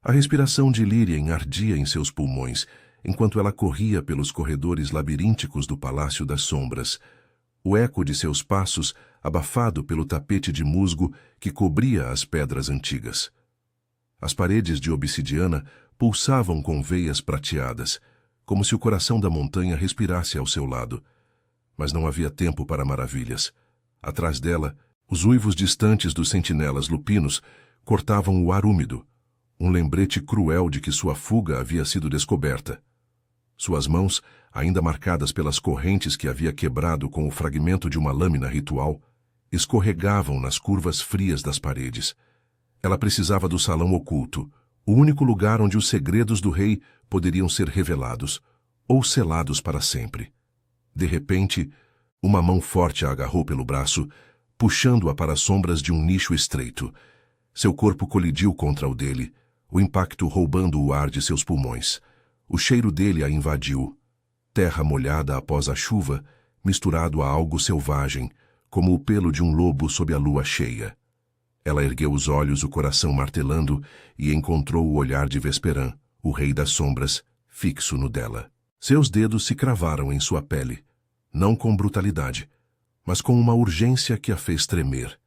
A respiração de Lírien ardia em seus pulmões, enquanto ela corria pelos corredores labirínticos do Palácio das Sombras. O eco de seus passos, abafado pelo tapete de musgo que cobria as pedras antigas. As paredes de obsidiana pulsavam com veias prateadas, como se o coração da montanha respirasse ao seu lado. Mas não havia tempo para maravilhas. Atrás dela, os uivos distantes dos sentinelas lupinos cortavam o ar úmido, um lembrete cruel de que sua fuga havia sido descoberta. Suas mãos, ainda marcadas pelas correntes que havia quebrado com o fragmento de uma lâmina ritual, escorregavam nas curvas frias das paredes. Ela precisava do salão oculto, o único lugar onde os segredos do rei poderiam ser revelados, ou selados para sempre. De repente, uma mão forte a agarrou pelo braço, puxando-a para as sombras de um nicho estreito. Seu corpo colidiu contra o dele, o impacto roubando o ar de seus pulmões. O cheiro dele a invadiu. Terra molhada após a chuva, misturado a algo selvagem, como o pelo de um lobo sob a lua cheia. Ela ergueu os olhos, o coração martelando, e encontrou o olhar de Vesperan, o rei das sombras, fixo no dela. Seus dedos se cravaram em sua pele, não com brutalidade, mas com uma urgência que a fez tremer.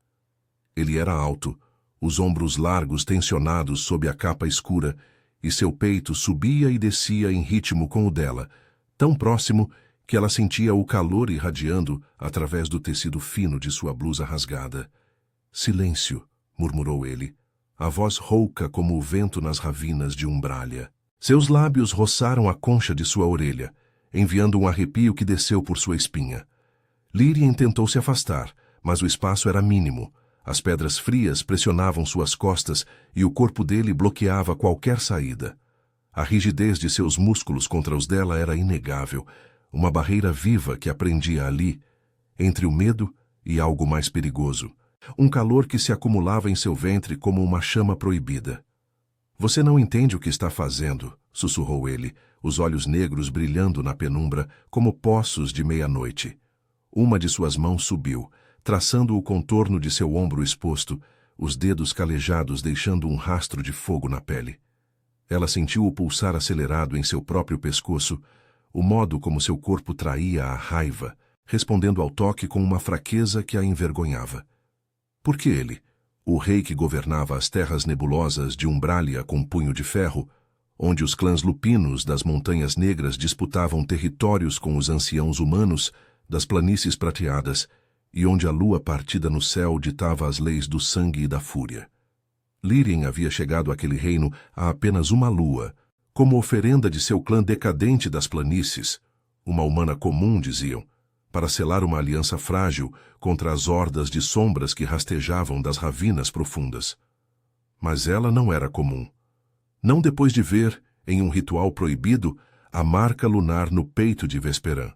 Ele era alto, os ombros largos tensionados sob a capa escura, e seu peito subia e descia em ritmo com o dela, tão próximo que ela sentia o calor irradiando através do tecido fino de sua blusa rasgada. Silêncio, murmurou ele, a voz rouca como o vento nas ravinas de Umbralha. Seus lábios roçaram a concha de sua orelha, enviando um arrepio que desceu por sua espinha. Lírien tentou se afastar, mas o espaço era mínimo. As pedras frias pressionavam suas costas e o corpo dele bloqueava qualquer saída. A rigidez de seus músculos contra os dela era inegável, uma barreira viva que a prendia ali, entre o medo e algo mais perigoso. Um calor que se acumulava em seu ventre como uma chama proibida. Você não entende o que está fazendo, sussurrou ele, os olhos negros brilhando na penumbra como poços de meia-noite. Uma de suas mãos subiu, traçando o contorno de seu ombro exposto, os dedos calejados deixando um rastro de fogo na pele. Ela sentiu o pulsar acelerado em seu próprio pescoço, o modo como seu corpo traía a raiva, respondendo ao toque com uma fraqueza que a envergonhava. Por que ele, o rei que governava as terras nebulosas de Umbralha com punho de ferro, onde os clãs lupinos das Montanhas Negras disputavam territórios com os anciãos humanos das planícies prateadas, e onde a lua partida no céu ditava as leis do sangue e da fúria. Lírien havia chegado àquele reino a apenas uma lua, como oferenda de seu clã decadente das planícies, uma humana comum, diziam, para selar uma aliança frágil contra as hordas de sombras que rastejavam das ravinas profundas. Mas ela não era comum. Não depois de ver, em um ritual proibido, a marca lunar no peito de Vesperan.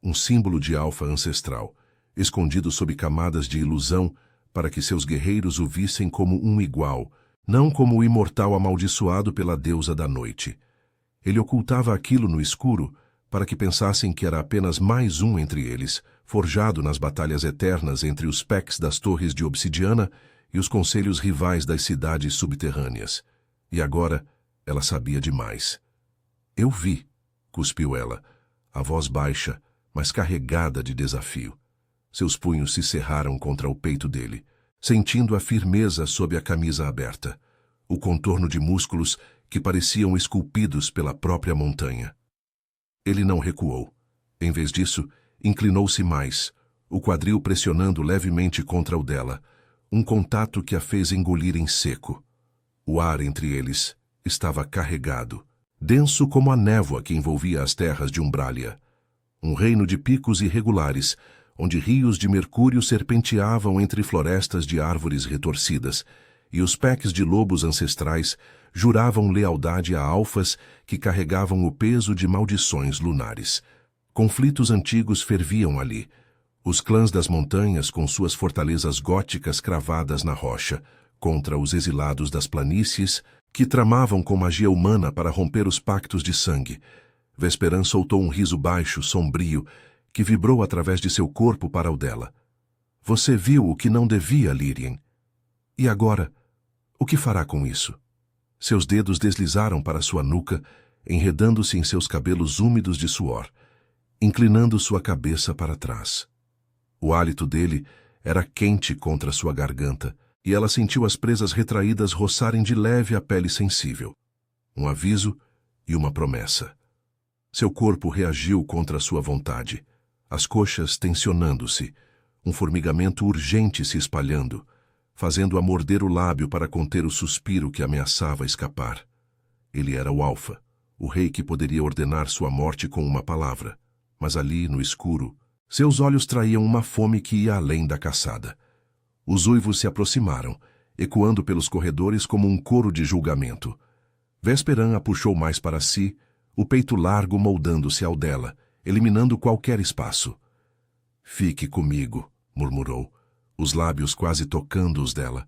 Um símbolo de alfa ancestral, escondido sob camadas de ilusão para que seus guerreiros o vissem como um igual, não como o imortal amaldiçoado pela deusa da noite. Ele ocultava aquilo no escuro para que pensassem que era apenas mais um entre eles, forjado nas batalhas eternas entre os Pecs das torres de obsidiana e os conselhos rivais das cidades subterrâneas. E agora ela sabia demais. Eu vi, cuspiu ela, a voz baixa, mas carregada de desafio. Seus punhos se cerraram contra o peito dele, sentindo a firmeza sob a camisa aberta, o contorno de músculos que pareciam esculpidos pela própria montanha. Ele não recuou. Em vez disso, inclinou-se mais, o quadril pressionando levemente contra o dela, um contato que a fez engolir em seco. O ar entre eles estava carregado, denso como a névoa que envolvia as terras de Umbralha. Um reino de picos irregulares, onde rios de mercúrio serpenteavam entre florestas de árvores retorcidas, e os pecs de lobos ancestrais juravam lealdade a alfas que carregavam o peso de maldições lunares. Conflitos antigos ferviam ali, os clãs das montanhas com suas fortalezas góticas cravadas na rocha, contra os exilados das planícies que tramavam com magia humana para romper os pactos de sangue. Vesperan soltou um riso baixo, sombrio, que vibrou através de seu corpo para o dela. Você viu o que não devia, Lírien. E agora, o que fará com isso? Seus dedos deslizaram para sua nuca, enredando-se em seus cabelos úmidos de suor, inclinando sua cabeça para trás. O hálito dele era quente contra sua garganta, e ela sentiu as presas retraídas roçarem de leve a pele sensível. Um aviso e uma promessa. Seu corpo reagiu contra sua vontade, as coxas tensionando-se, um formigamento urgente se espalhando, fazendo-a morder o lábio para conter o suspiro que ameaçava escapar. Ele era o Alfa, o rei que poderia ordenar sua morte com uma palavra, mas ali, no escuro, seus olhos traíam uma fome que ia além da caçada. Os uivos se aproximaram, ecoando pelos corredores como um coro de julgamento. Vesperan a puxou mais para si, o peito largo moldando-se ao dela, eliminando qualquer espaço. "Fique comigo", murmurou, os lábios quase tocando os dela,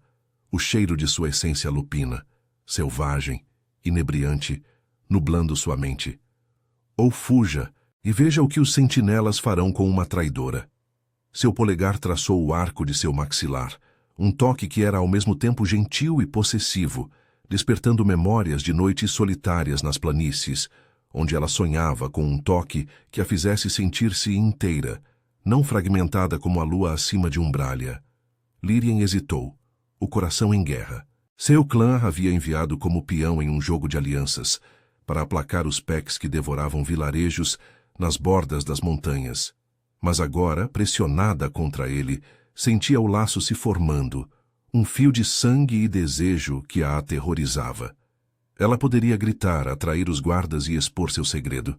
o cheiro de sua essência lupina, selvagem, inebriante, nublando sua mente. "Ou fuja, e veja o que os sentinelas farão com uma traidora." Seu polegar traçou o arco de seu maxilar, um toque que era ao mesmo tempo gentil e possessivo, despertando memórias de noites solitárias nas planícies, onde ela sonhava com um toque que a fizesse sentir-se inteira, não fragmentada como a lua acima de Umbralia. Lírien hesitou, o coração em guerra. Seu clã a havia enviado como peão em um jogo de alianças, para aplacar os pecs que devoravam vilarejos nas bordas das montanhas. Mas agora, pressionada contra ele, sentia o laço se formando, um fio de sangue e desejo que a aterrorizava. Ela poderia gritar, atrair os guardas e expor seu segredo,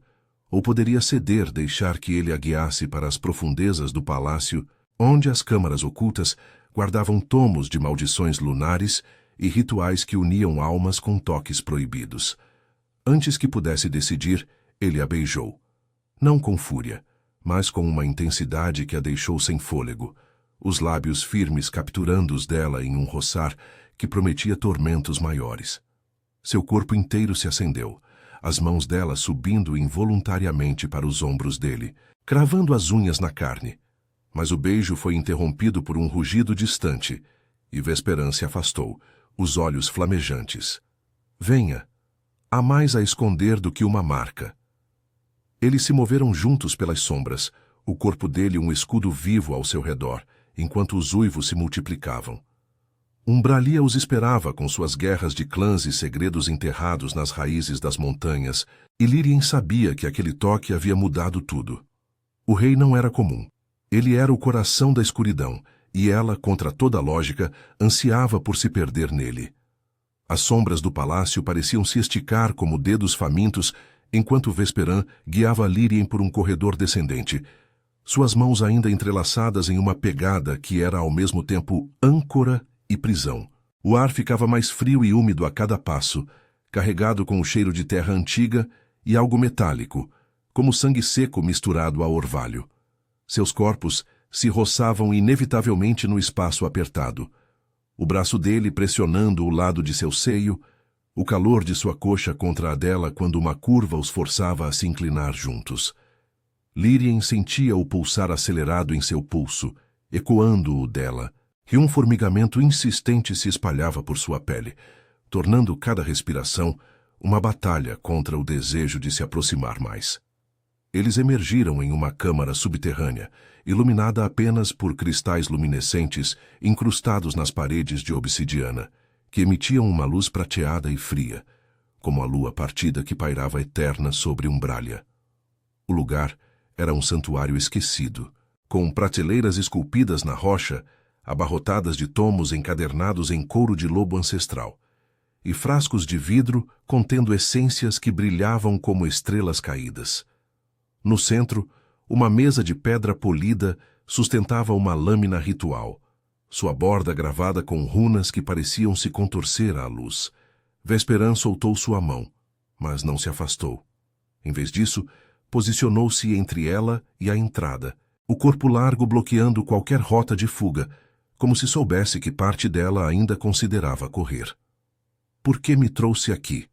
ou poderia ceder, deixar que ele a guiasse para as profundezas do palácio, onde as câmaras ocultas guardavam tomos de maldições lunares e rituais que uniam almas com toques proibidos. Antes que pudesse decidir, ele a beijou. Não com fúria, mas com uma intensidade que a deixou sem fôlego, os lábios firmes capturando-os dela em um roçar que prometia tormentos maiores. Seu corpo inteiro se acendeu, as mãos dela subindo involuntariamente para os ombros dele, cravando as unhas na carne. Mas o beijo foi interrompido por um rugido distante, e Vesperan se afastou, os olhos flamejantes. "Venha! Há mais a esconder do que uma marca." Eles se moveram juntos pelas sombras, o corpo dele um escudo vivo ao seu redor, enquanto os uivos se multiplicavam. Umbralia os esperava com suas guerras de clãs e segredos enterrados nas raízes das montanhas, e Lírien sabia que aquele toque havia mudado tudo. O rei não era comum. Ele era o coração da escuridão, e ela, contra toda lógica, ansiava por se perder nele. As sombras do palácio pareciam se esticar como dedos famintos, enquanto Vesperan guiava Lírien por um corredor descendente, suas mãos ainda entrelaçadas em uma pegada que era ao mesmo tempo âncora e prisão. O ar ficava mais frio e úmido a cada passo, carregado com o cheiro de terra antiga e algo metálico, como sangue seco misturado a orvalho. Seus corpos se roçavam inevitavelmente no espaço apertado, o braço dele pressionando o lado de seu seio, o calor de sua coxa contra a dela quando uma curva os forçava a se inclinar juntos. Lírien sentia o pulsar acelerado em seu pulso, ecoando o dela, e um formigamento insistente se espalhava por sua pele, tornando cada respiração uma batalha contra o desejo de se aproximar mais. Eles emergiram em uma câmara subterrânea, iluminada apenas por cristais luminescentes incrustados nas paredes de obsidiana, que emitiam uma luz prateada e fria, como a lua partida que pairava eterna sobre Umbralia. O lugar era um santuário esquecido, com prateleiras esculpidas na rocha, abarrotadas de tomos encadernados em couro de lobo ancestral, e frascos de vidro contendo essências que brilhavam como estrelas caídas. No centro, uma mesa de pedra polida sustentava uma lâmina ritual, sua borda gravada com runas que pareciam se contorcer à luz. Vesperan soltou sua mão, mas não se afastou. Em vez disso, posicionou-se entre ela e a entrada, o corpo largo bloqueando qualquer rota de fuga, como se soubesse que parte dela ainda considerava correr. "Por que me trouxe aqui?"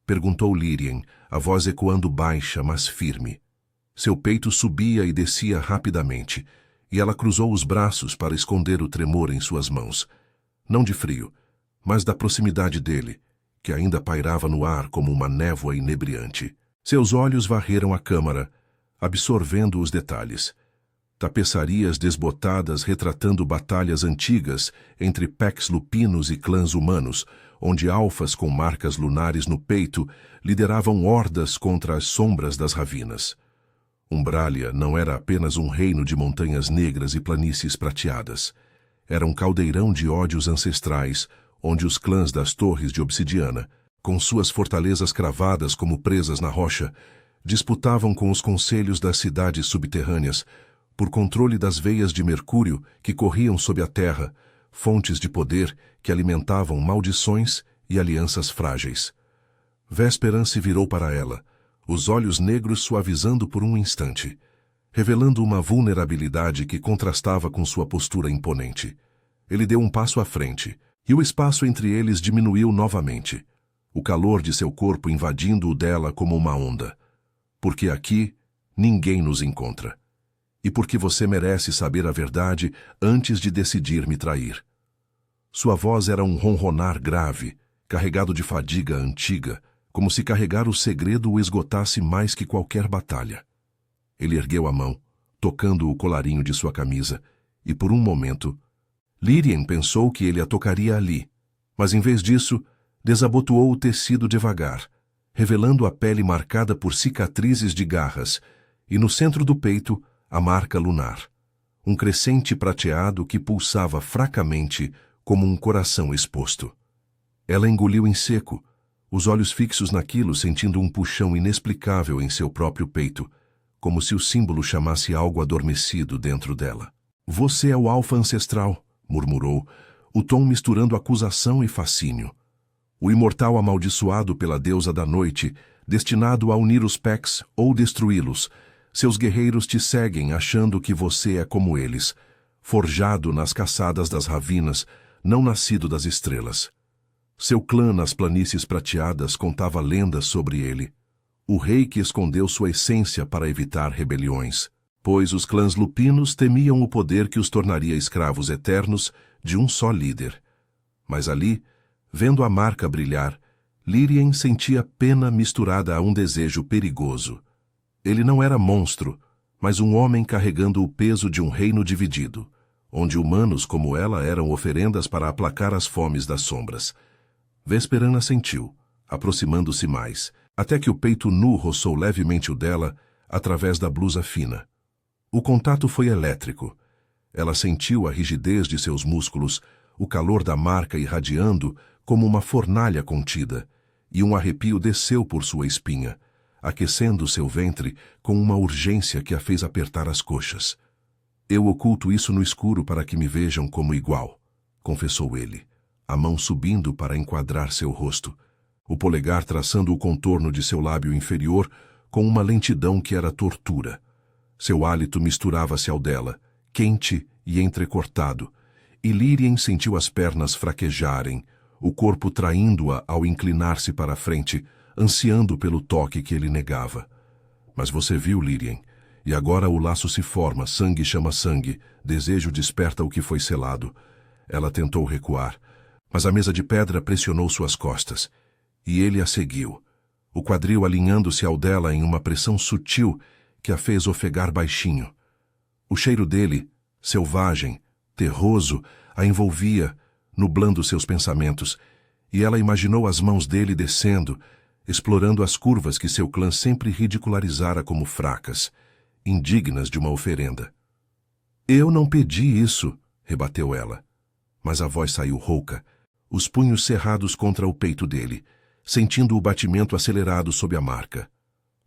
perguntou Lírien, a voz ecoando baixa, mas firme. Seu peito subia e descia rapidamente, e ela cruzou os braços para esconder o tremor em suas mãos. Não de frio, mas da proximidade dele, que ainda pairava no ar como uma névoa inebriante. Seus olhos varreram a câmara, absorvendo os detalhes. Tapeçarias desbotadas retratando batalhas antigas entre Pax Lupinos e clãs humanos, onde alfas com marcas lunares no peito lideravam hordas contra as sombras das ravinas. Umbralia não era apenas um reino de montanhas negras e planícies prateadas. Era um caldeirão de ódios ancestrais, onde os clãs das Torres de Obsidiana, com suas fortalezas cravadas como presas na rocha, disputavam com os conselhos das cidades subterrâneas por controle das veias de mercúrio que corriam sob a terra, fontes de poder que alimentavam maldições e alianças frágeis. Vesperan se virou para ela, os olhos negros suavizando por um instante, revelando uma vulnerabilidade que contrastava com sua postura imponente. Ele deu um passo à frente, e o espaço entre eles diminuiu novamente, o calor de seu corpo invadindo o dela como uma onda. Porque aqui ninguém nos encontra. E porque você merece saber a verdade antes de decidir me trair. Sua voz era um ronronar grave, carregado de fadiga antiga, como se carregar o segredo o esgotasse mais que qualquer batalha. Ele ergueu a mão, tocando o colarinho de sua camisa, e por um momento, Lírien pensou que ele a tocaria ali, mas em vez disso, desabotoou o tecido devagar, revelando a pele marcada por cicatrizes de garras, e no centro do peito, a marca lunar, um crescente prateado que pulsava fracamente como um coração exposto. Ela engoliu em seco, os olhos fixos naquilo, sentindo um puxão inexplicável em seu próprio peito, como se o símbolo chamasse algo adormecido dentro dela. Você é o alfa ancestral, murmurou, o tom misturando acusação e fascínio. O imortal amaldiçoado pela deusa da noite, destinado a unir os Pax ou destruí-los. Seus guerreiros te seguem achando que você é como eles, forjado nas caçadas das ravinas, não nascido das estrelas. Seu clã nas planícies prateadas contava lendas sobre ele. O rei que escondeu sua essência para evitar rebeliões, pois os clãs lupinos temiam o poder que os tornaria escravos eternos de um só líder. Mas ali, vendo a marca brilhar, Lírien sentia pena misturada a um desejo perigoso. Ele não era monstro, mas um homem carregando o peso de um reino dividido, onde humanos como ela eram oferendas para aplacar as fomes das sombras. Vesperan assentiu, aproximando-se mais, até que o peito nu roçou levemente o dela através da blusa fina. O contato foi elétrico. Ela sentiu a rigidez de seus músculos, o calor da marca irradiando como uma fornalha contida, e um arrepio desceu por sua espinha, aquecendo seu ventre com uma urgência que a fez apertar as coxas. Eu oculto isso no escuro para que me vejam como igual, confessou ele, a mão subindo para enquadrar seu rosto, o polegar traçando o contorno de seu lábio inferior com uma lentidão que era tortura. Seu hálito misturava-se ao dela, quente e entrecortado, e Lírien sentiu as pernas fraquejarem, o corpo traindo-a ao inclinar-se para a frente, ansiando pelo toque que ele negava. Mas você viu, Lírien, e agora o laço se forma, sangue chama sangue, desejo desperta o que foi selado. Ela tentou recuar, mas a mesa de pedra pressionou suas costas, e ele a seguiu, o quadril alinhando-se ao dela em uma pressão sutil que a fez ofegar baixinho. O cheiro dele, selvagem, terroso, a envolvia, nublando seus pensamentos, e ela imaginou as mãos dele descendo, explorando as curvas que seu clã sempre ridicularizara como fracas, indignas de uma oferenda. Eu não pedi isso, rebateu ela. Mas a voz saiu rouca, os punhos cerrados contra o peito dele, sentindo o batimento acelerado sob a marca.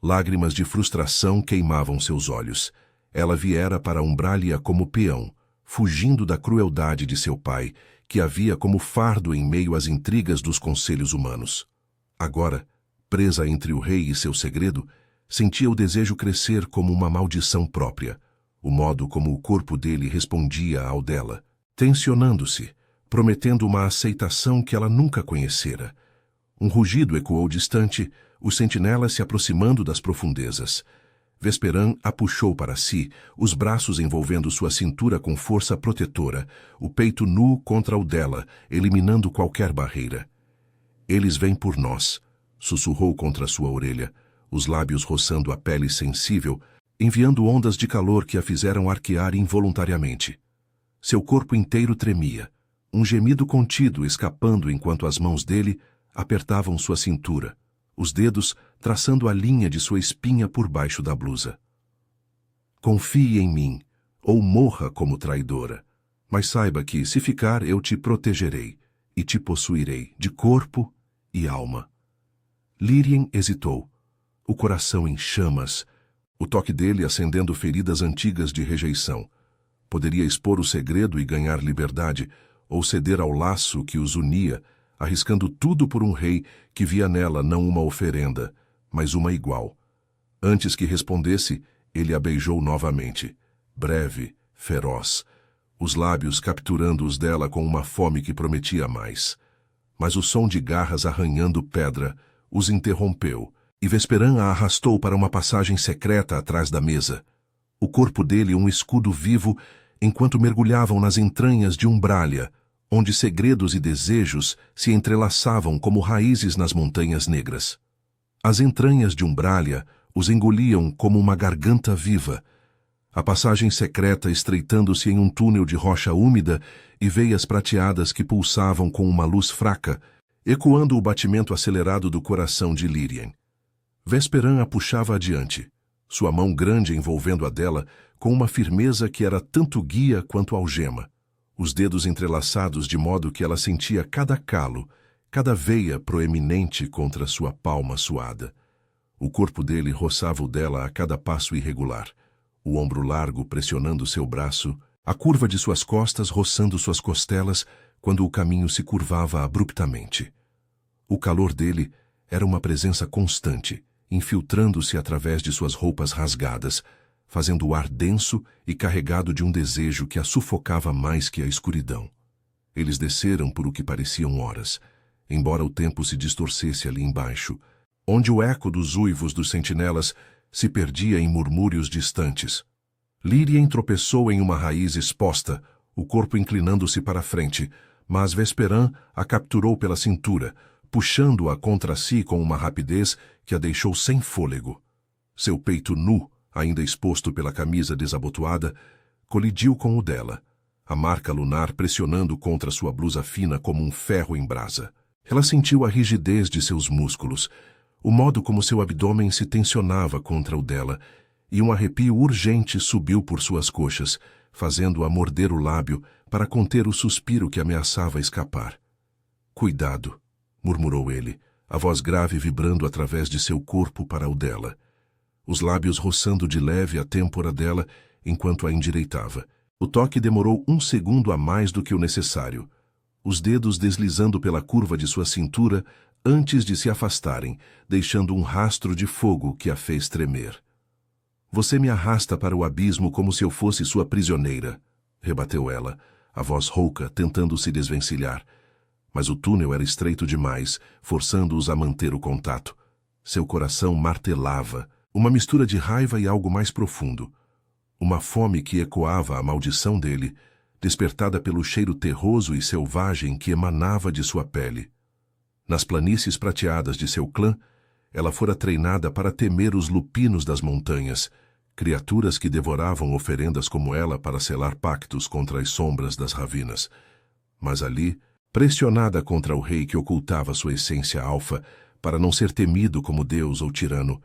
Lágrimas de frustração queimavam seus olhos. Ela viera para Umbralia como peão, fugindo da crueldade de seu pai, que havia como fardo em meio às intrigas dos conselhos humanos. Agora, presa entre o rei e seu segredo, sentia o desejo crescer como uma maldição própria, o modo como o corpo dele respondia ao dela, tensionando-se, prometendo uma aceitação que ela nunca conhecera. Um rugido ecoou distante, os sentinelas se aproximando das profundezas. Vesperan a puxou para si, os braços envolvendo sua cintura com força protetora, o peito nu contra o dela, eliminando qualquer barreira. Eles vêm por nós, sussurrou contra sua orelha, os lábios roçando a pele sensível, enviando ondas de calor que a fizeram arquear involuntariamente. Seu corpo inteiro tremia, um gemido contido escapando enquanto as mãos dele apertavam sua cintura, os dedos traçando a linha de sua espinha por baixo da blusa. Confie em mim, ou morra como traidora, mas saiba que, se ficar, eu te protegerei e te possuirei, de corpo e alma. Lírien hesitou, o coração em chamas, o toque dele acendendo feridas antigas de rejeição. Poderia expor o segredo e ganhar liberdade, ou ceder ao laço que os unia, arriscando tudo por um rei que via nela não uma oferenda, mas uma igual. Antes que respondesse, ele a beijou novamente, breve, feroz, os lábios capturando os dela com uma fome que prometia mais. Mas o som de garras arranhando pedra os interrompeu, e Vesperan a arrastou para uma passagem secreta atrás da mesa. O corpo dele um escudo vivo, enquanto mergulhavam nas entranhas de Umbralia, onde segredos e desejos se entrelaçavam como raízes nas montanhas negras. As entranhas de Umbralia os engoliam como uma garganta viva, a passagem secreta estreitando-se em um túnel de rocha úmida e veias prateadas que pulsavam com uma luz fraca, ecoando o batimento acelerado do coração de Lírien. Vesperan a puxava adiante, sua mão grande envolvendo a dela com uma firmeza que era tanto guia quanto algema, os dedos entrelaçados de modo que ela sentia cada calo, cada veia proeminente contra sua palma suada. O corpo dele roçava o dela a cada passo irregular, o ombro largo pressionando seu braço, a curva de suas costas roçando suas costelas quando o caminho se curvava abruptamente. O calor dele era uma presença constante, infiltrando-se através de suas roupas rasgadas, fazendo o ar denso e carregado de um desejo que a sufocava mais que a escuridão. Eles desceram por o que pareciam horas, embora o tempo se distorcesse ali embaixo, onde o eco dos uivos dos sentinelas se perdia em murmúrios distantes. Lírien tropeçou em uma raiz exposta, o corpo inclinando-se para a frente, mas Vesperan a capturou pela cintura, puxando-a contra si com uma rapidez que a deixou sem fôlego. Seu peito nu, ainda exposto pela camisa desabotoada, colidiu com o dela, a marca lunar pressionando contra sua blusa fina como um ferro em brasa. Ela sentiu a rigidez de seus músculos, o modo como seu abdômen se tensionava contra o dela, e um arrepio urgente subiu por suas coxas, fazendo-a morder o lábio para conter o suspiro que ameaçava escapar. "Cuidado", murmurou ele, a voz grave vibrando através de seu corpo para o dela, os lábios roçando de leve a têmpora dela enquanto a endireitava. O toque demorou 1 segundo a mais do que o necessário, os dedos deslizando pela curva de sua cintura antes de se afastarem, deixando um rastro de fogo que a fez tremer. "Você me arrasta para o abismo como se eu fosse sua prisioneira", rebateu ela, a voz rouca tentando se desvencilhar. Mas o túnel era estreito demais, forçando-os a manter o contato. Seu coração martelava, uma mistura de raiva e algo mais profundo. Uma fome que ecoava a maldição dele, despertada pelo cheiro terroso e selvagem que emanava de sua pele. Nas planícies prateadas de seu clã, ela fora treinada para temer os lupinos das montanhas, criaturas que devoravam oferendas como ela para selar pactos contra as sombras das ravinas. Mas ali, pressionada contra o rei que ocultava sua essência alfa, para não ser temido como deus ou tirano,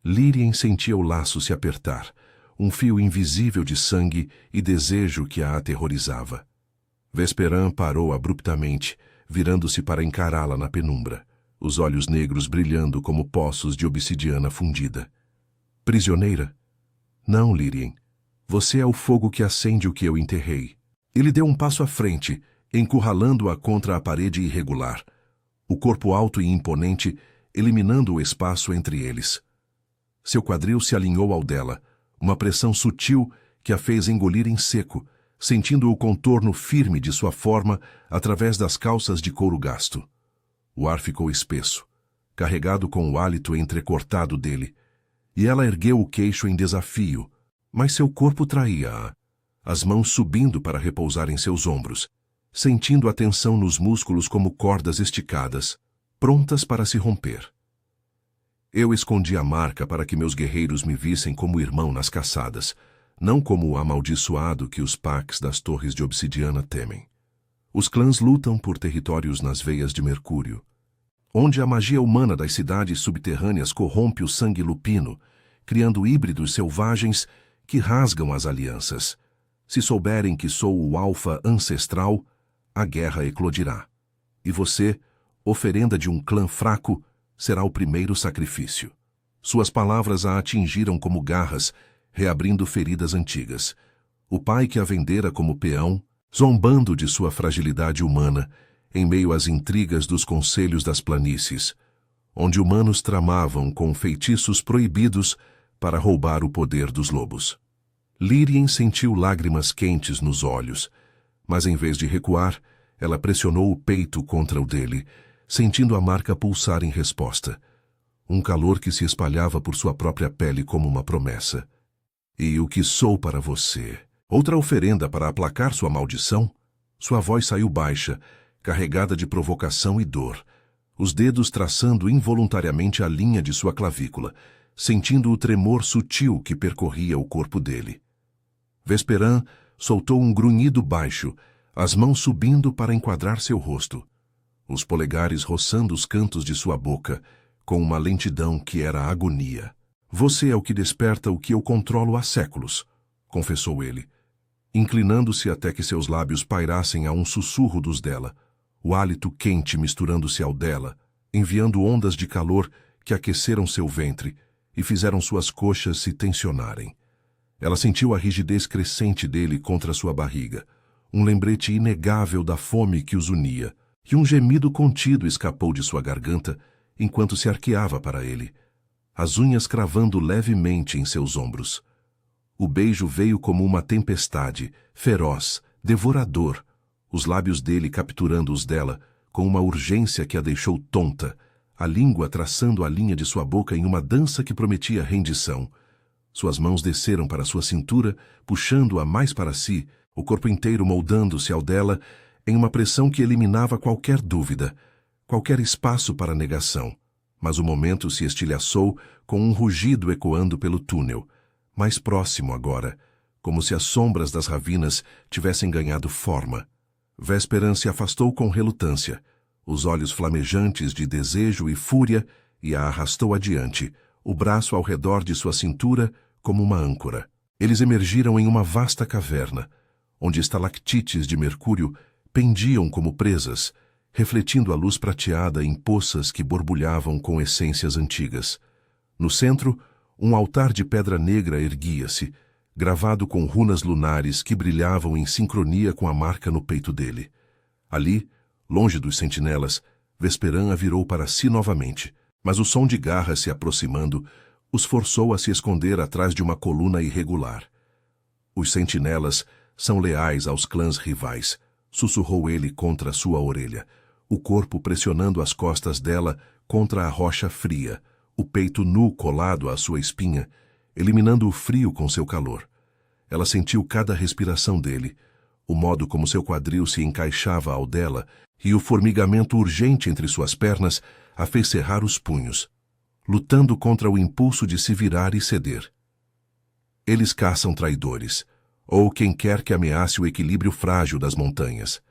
Lírien sentia o laço se apertar, um fio invisível de sangue e desejo que a aterrorizava. Vesperan parou abruptamente, virando-se para encará-la na penumbra, os olhos negros brilhando como poços de obsidiana fundida. "Prisioneira?" "Não, Lírien. Você é o fogo que acende o que eu enterrei." Ele deu um passo à frente, encurralando-a contra a parede irregular, o corpo alto e imponente eliminando o espaço entre eles. Seu quadril se alinhou ao dela, uma pressão sutil que a fez engolir em seco, sentindo o contorno firme de sua forma através das calças de couro gasto. O ar ficou espesso, carregado com o hálito entrecortado dele, e ela ergueu o queixo em desafio, mas seu corpo traía-a, as mãos subindo para repousar em seus ombros, sentindo a tensão nos músculos como cordas esticadas. prontas para se romper. Eu escondi a marca para que meus guerreiros me vissem como irmão nas caçadas, não como o amaldiçoado que os Pax das Torres de Obsidiana temem. Os clãs lutam por territórios nas veias de Mercúrio, onde a magia humana das cidades subterrâneas corrompe o sangue lupino, criando híbridos selvagens que rasgam as alianças. Se souberem que sou o Alfa ancestral, a guerra eclodirá. E você, oferenda de um clã fraco, será o primeiro sacrifício. Suas palavras a atingiram como garras, reabrindo feridas antigas. O pai que a vendera como peão, zombando de sua fragilidade humana, em meio às intrigas dos conselhos das planícies, onde humanos tramavam com feitiços proibidos para roubar o poder dos lobos. Lírien sentiu lágrimas quentes nos olhos, mas em vez de recuar, ela pressionou o peito contra o dele, sentindo a marca pulsar em resposta. Um calor que se espalhava por sua própria pele como uma promessa. E o que sou para você? Outra oferenda para aplacar sua maldição? Sua voz saiu baixa, carregada de provocação e dor, os dedos traçando involuntariamente a linha de sua clavícula, sentindo o tremor sutil que percorria o corpo dele. Vesperan soltou um grunhido baixo, as mãos subindo para enquadrar seu rosto, os polegares roçando os cantos de sua boca, com uma lentidão que era agonia. Você é o que desperta o que eu controlo há séculos, confessou ele, inclinando-se até que seus lábios pairassem a um sussurro dos dela, o hálito quente misturando-se ao dela, enviando ondas de calor que aqueceram seu ventre e fizeram suas coxas se tensionarem. Ela sentiu a rigidez crescente dele contra sua barriga, um lembrete inegável da fome que os unia, e um gemido contido escapou de sua garganta enquanto se arqueava para ele, as unhas cravando levemente em seus ombros. O beijo veio como uma tempestade, feroz, devorador, os lábios dele capturando os dela com uma urgência que a deixou tonta, a língua traçando a linha de sua boca em uma dança que prometia rendição. Suas mãos desceram para sua cintura, puxando-a mais para si, o corpo inteiro moldando-se ao dela em uma pressão que eliminava qualquer dúvida, qualquer espaço para negação. Mas o momento se estilhaçou com um rugido ecoando pelo túnel, mais próximo agora, como se as sombras das ravinas tivessem ganhado forma. Vesperan se afastou com relutância, os olhos flamejantes de desejo e fúria, e a arrastou adiante, o braço ao redor de sua cintura como uma âncora. Eles emergiram em uma vasta caverna, onde estalactites de mercúrio pendiam como presas, refletindo a luz prateada em poças que borbulhavam com essências antigas. No centro, um altar de pedra negra erguia-se, gravado com runas lunares que brilhavam em sincronia com a marca no peito dele. Ali, longe dos sentinelas, Vesperan a virou para si novamente, mas o som de garras se aproximando os forçou a se esconder atrás de uma coluna irregular. Os sentinelas são leais aos clãs rivais, sussurrou ele contra sua orelha, o corpo pressionando as costas dela contra a rocha fria, o peito nu colado à sua espinha, eliminando o frio com seu calor. Ela sentiu cada respiração dele, o modo como seu quadril se encaixava ao dela, e o formigamento urgente entre suas pernas a fez cerrar os punhos, lutando contra o impulso de se virar e ceder. Eles caçam traidores, ou quem quer que ameace o equilíbrio frágil das montanhas.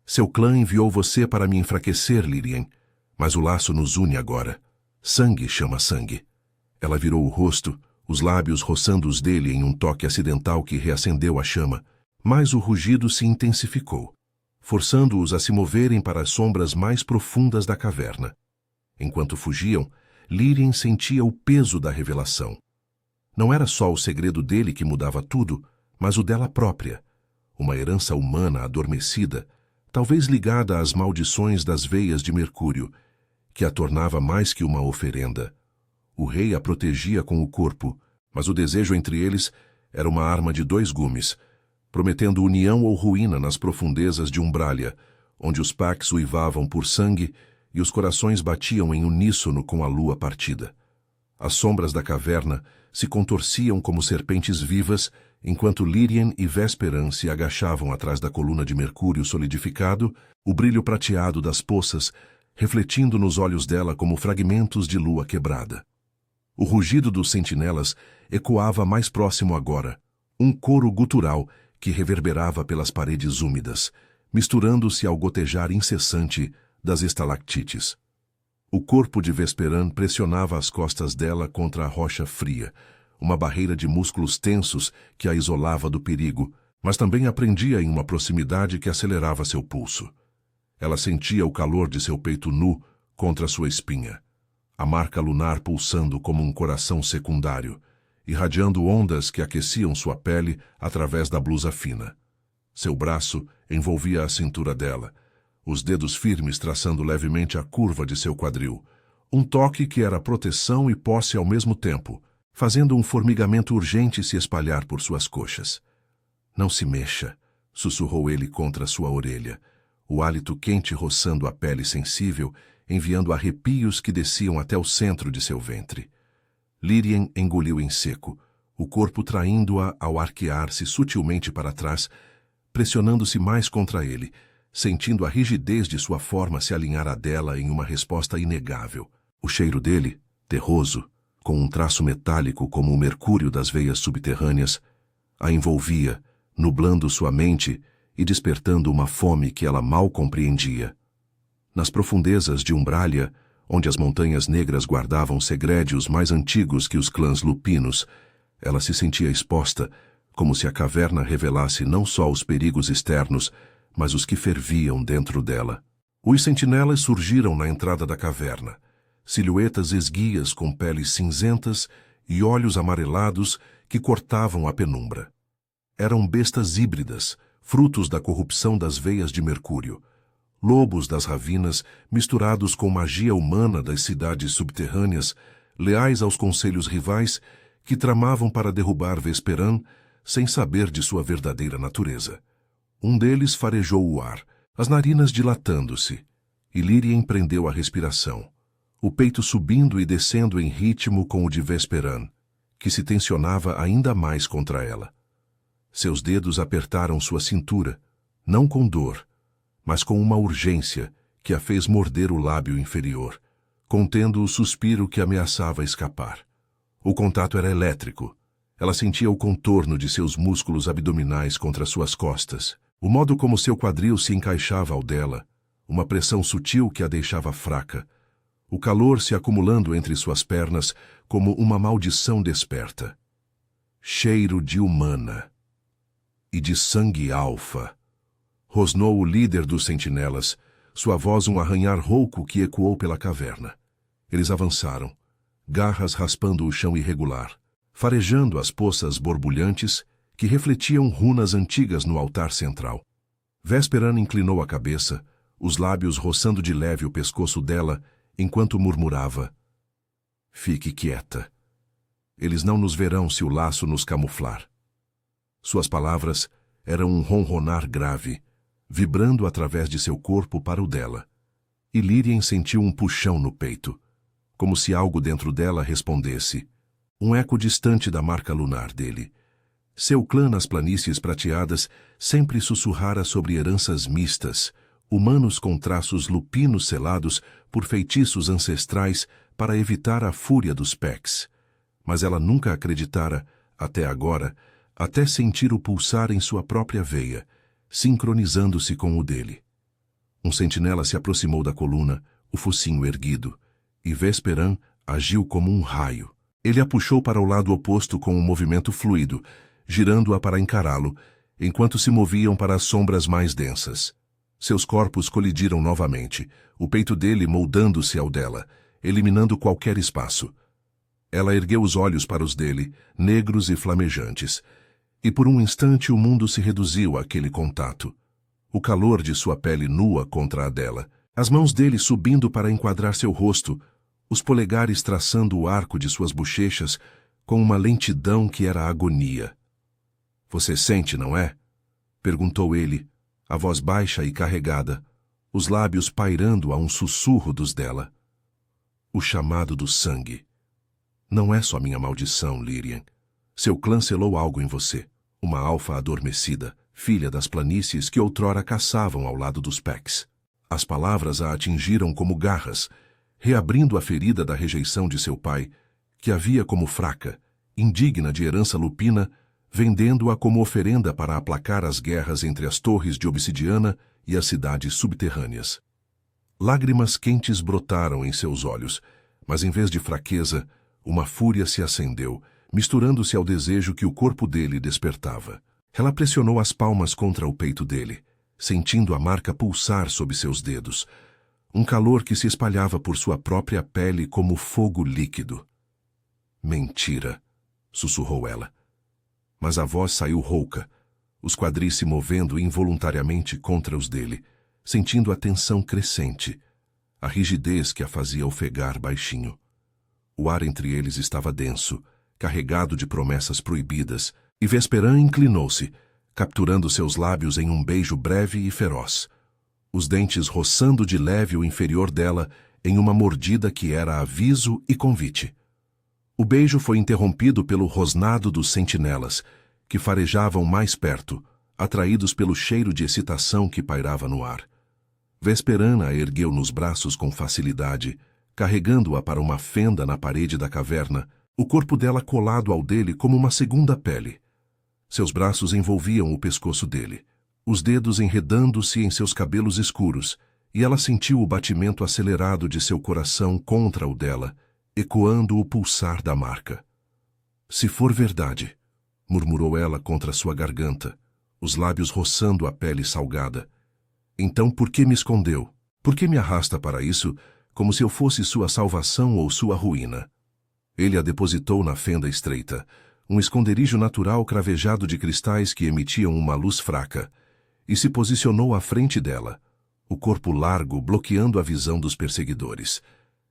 Seu clã enviou você para me enfraquecer, Lírien, mas o laço nos une agora. Sangue chama sangue. Ela virou o rosto, os lábios roçando os dele em um toque acidental que reacendeu a chama, mas o rugido se intensificou, forçando-os a se moverem para as sombras mais profundas da caverna. Enquanto fugiam, Lírien sentia o peso da revelação. Não era só o segredo dele que mudava tudo, mas o dela própria, uma herança humana adormecida, talvez ligada às maldições das veias de Mercúrio, que a tornava mais que uma oferenda. O rei a protegia com o corpo, mas o desejo entre eles era uma arma de 2 gumes, prometendo união ou ruína nas profundezas de Umbralia, onde os Pax uivavam por sangue e os corações batiam em uníssono com a lua partida. As sombras da caverna se contorciam como serpentes vivas, enquanto Lírien e Vesperan se agachavam atrás da coluna de mercúrio solidificado, o brilho prateado das poças refletindo nos olhos dela como fragmentos de lua quebrada. O rugido dos sentinelas ecoava mais próximo agora, um coro gutural que reverberava pelas paredes úmidas, misturando-se ao gotejar incessante das estalactites. O corpo de Vesperan pressionava as costas dela contra a rocha fria, uma barreira de músculos tensos que a isolava do perigo, mas também a prendia em uma proximidade que acelerava seu pulso. Ela sentia o calor de seu peito nu contra sua espinha, a marca lunar pulsando como um coração secundário, irradiando ondas que aqueciam sua pele através da blusa fina. Seu braço envolvia a cintura dela, os dedos firmes traçando levemente a curva de seu quadril, um toque que era proteção e posse ao mesmo tempo, fazendo um formigamento urgente se espalhar por suas coxas. Não se mexa, sussurrou ele contra sua orelha, o hálito quente roçando a pele sensível, enviando arrepios que desciam até o centro de seu ventre. Lírien engoliu em seco, o corpo traindo-a ao arquear-se sutilmente para trás, pressionando-se mais contra ele, sentindo a rigidez de sua forma se alinhar à dela em uma resposta inegável. O cheiro dele, terroso, com um traço metálico como o mercúrio das veias subterrâneas, a envolvia, nublando sua mente e despertando uma fome que ela mal compreendia. Nas profundezas de Umbrália, onde as montanhas negras guardavam segrédios mais antigos que os clãs lupinos, ela se sentia exposta, como se a caverna revelasse não só os perigos externos, mas os que ferviam dentro dela. Os sentinelas surgiram na entrada da caverna, silhuetas esguias com peles cinzentas e olhos amarelados que cortavam a penumbra. Eram bestas híbridas, frutos da corrupção das veias de mercúrio, lobos das ravinas misturados com magia humana das cidades subterrâneas, leais aos conselhos rivais que tramavam para derrubar Vesperan sem saber de sua verdadeira natureza. Um deles farejou o ar, as narinas dilatando-se, e Lírien prendeu a respiração, o peito subindo e descendo em ritmo com o de Vesperan, que se tensionava ainda mais contra ela. Seus dedos apertaram sua cintura, não com dor, mas com uma urgência que a fez morder o lábio inferior, contendo o suspiro que ameaçava escapar. O contato era elétrico. Ela sentia o contorno de seus músculos abdominais contra suas costas, o modo como seu quadril se encaixava ao dela, uma pressão sutil que a deixava fraca, o calor se acumulando entre suas pernas como uma maldição desperta. Cheiro de humana e de sangue alfa. Rosnou o líder dos sentinelas, sua voz um arranhar rouco que ecoou pela caverna. Eles avançaram, garras raspando o chão irregular, farejando as poças borbulhantes que refletiam runas antigas no altar central. Vesperan inclinou a cabeça, os lábios roçando de leve o pescoço dela, enquanto murmurava: "Fique quieta. Eles não nos verão se o laço nos camuflar." Suas palavras eram um ronronar grave, vibrando através de seu corpo para o dela. E Lírien sentiu um puxão no peito, como se algo dentro dela respondesse, um eco distante da marca lunar dele. Seu clã nas planícies prateadas sempre sussurrara sobre heranças mistas, humanos com traços lupinos selados por feitiços ancestrais para evitar a fúria dos Pecs. Mas ela nunca acreditara, até agora, até sentir o pulsar em sua própria veia, sincronizando-se com o dele. Um sentinela se aproximou da coluna, o focinho erguido, e Vesperan agiu como um raio. Ele a puxou para o lado oposto com um movimento fluido, girando-a para encará-lo, enquanto se moviam para as sombras mais densas. Seus corpos colidiram novamente, o peito dele moldando-se ao dela, eliminando qualquer espaço. Ela ergueu os olhos para os dele, negros e flamejantes, e por um instante o mundo se reduziu àquele contato. O calor de sua pele nua contra a dela, as mãos dele subindo para enquadrar seu rosto, os polegares traçando o arco de suas bochechas com uma lentidão que era agonia. "Você sente, não é?" perguntou ele, a voz baixa e carregada, os lábios pairando a um sussurro dos dela. "O chamado do sangue. Não é só minha maldição, Lírien. Seu clã selou algo em você, uma alfa adormecida, filha das planícies que outrora caçavam ao lado dos Pecs. As palavras a atingiram como garras, reabrindo a ferida da rejeição de seu pai, que a via como fraca, indigna de herança lupina, vendendo-a como oferenda para aplacar as guerras entre as torres de obsidiana e as cidades subterrâneas. Lágrimas quentes brotaram em seus olhos, mas em vez de fraqueza, uma fúria se acendeu, misturando-se ao desejo que o corpo dele despertava. Ela pressionou as palmas contra o peito dele, sentindo a marca pulsar sob seus dedos, um calor que se espalhava por sua própria pele como fogo líquido. Mentira, sussurrou ela. Mas a voz saiu rouca, os quadris se movendo involuntariamente contra os dele, sentindo a tensão crescente, a rigidez que a fazia ofegar baixinho. O ar entre eles estava denso, carregado de promessas proibidas, e Vesperan inclinou-se, capturando seus lábios em um beijo breve e feroz, os dentes roçando de leve o inferior dela em uma mordida que era aviso e convite. O beijo foi interrompido pelo rosnado dos sentinelas, que farejavam mais perto, atraídos pelo cheiro de excitação que pairava no ar. Vesperana a ergueu nos braços com facilidade, carregando-a para uma fenda na parede da caverna, o corpo dela colado ao dele como uma segunda pele. Seus braços envolviam o pescoço dele, os dedos enredando-se em seus cabelos escuros, e ela sentiu o batimento acelerado de seu coração contra o dela, ecoando o pulsar da marca. Se for verdade, murmurou ela contra sua garganta, os lábios roçando a pele salgada. Então por que me escondeu? Por que me arrasta para isso, como se eu fosse sua salvação ou sua ruína? Ele a depositou na fenda estreita, um esconderijo natural cravejado de cristais que emitiam uma luz fraca, e se posicionou à frente dela, o corpo largo bloqueando a visão dos perseguidores.